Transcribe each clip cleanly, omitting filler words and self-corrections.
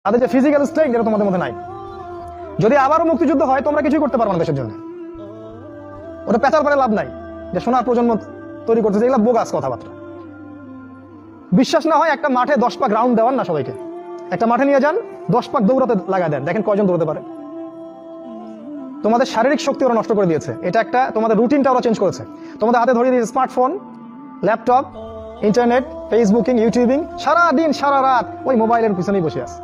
তাদের যে physical strength এটা তোমাদের মধ্যে নাই। যদি আবারও মুক্তিযুদ্ধ হয় তোমরা কিছুই করতে পারবে না দেশের জন্য। ওটা পেঁচার পরে লাভ নাই যে সোনার প্রজন্ম তৈরি করতেছে, এগুলো বোগাস কথাবার্তা। বিশ্বাস না হয় একটা মাঠে 10 পাক রাউন্ড দেওয়ান না সবাইকে, একটা মাঠে নিয়ে যান 10 পাক দৌড়াতে লাগা দেন, দেখেন কয়জন দৌড়াতে পারে। তোমাদের শারীরিক শক্তি ওরা নষ্ট করে দিয়েছে। এটা একটা তোমাদের রুটিনটা ওরা চেঞ্জ করেছে। তোমাদের হাতে ধরিয়ে দিয়েছে smartphone, laptop, internet, Facebooking, YouTubing, সারা দিন সারা রাত ওই মোবাইলের পিছনেই বসে আছে।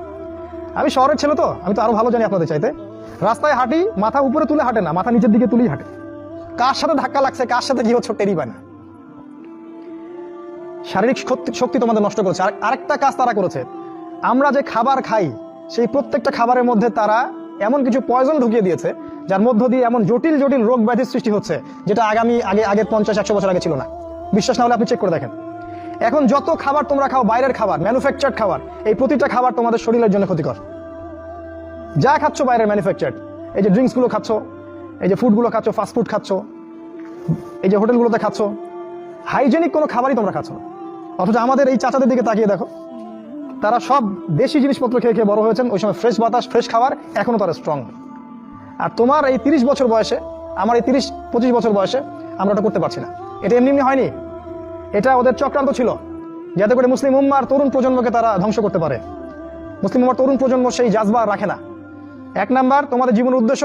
আমি শহরের ছেলে তো, আমি তো আরো ভালো জানি আপনাদের চাইতে। রাস্তায় হাঁটি, মাথা উপরে তুলে হাঁটে না, মাথা নিচের দিকে তুলেই হাঁটে। কার সাথে ধাক্কা লাগছে, কার সাথে কি হচ্ছে টেরই পায় না। শারীরিক শক্তি তোমাদের নষ্ট করেছে। আরেকটা কাজ তারা করেছে, আমরা যে খাবার খাই সেই প্রত্যেকটা খাবারের মধ্যে তারা এমন কিছু পয়জন ঢুকিয়ে দিয়েছে যার মধ্য দিয়ে এমন জটিল জটিল রোগ ব্যাধির সৃষ্টি হচ্ছে যেটা আগের 50-100 বছর আগে ছিল না। বিশ্বাস না হলে আপনি চেক করে দেখেন। এখন যত খাবার তোমরা খাও, বাইরের খাবার, ম্যানুফ্যাকচার্ড খাবার, এই প্রতিটা খাবার তোমাদের শরীরের জন্য ক্ষতিকর। যা খাচ্ছ বাইরের ম্যানুফ্যাকচার্ড, এই যে ড্রিঙ্কস গুলো খাচ্ছ, এই যে ফুডগুলো খাচ্ছ, ফাস্টফুড খাচ্ছ, এই যে হোটেলগুলোতে খাচ্ছ, হাইজেনিক কোনো খাবারই তোমরা খাচ্ছ না। অথচ আমাদের এই চাচাদের দিকে তাকিয়ে দেখো, তারা সব দেশি জিনিসপত্র খেয়ে খেয়ে বড় হয়েছেন। ওই সময় ফ্রেশ বাতাস, ফ্রেশ খাবার, এখনো তারা স্ট্রং। আর তোমার এই 30 বছর বয়সে, আমার এই 30-25 বছর বয়সে আমরা ওটা করতে পারছি না। এটা এমনি এমনি হয়নি, এটা ওদের চক্রান্ত ছিল যাতে করে মুসলিম উম্মার তরুণ প্রজন্মকে তারা ধ্বংস করতে পারে। মুসলিম উম্মার তরুণ প্রজন্ম সেই জাজবা রাখে না। 1 নাম্বার, তোমাদের জীবনের উদ্দেশ্য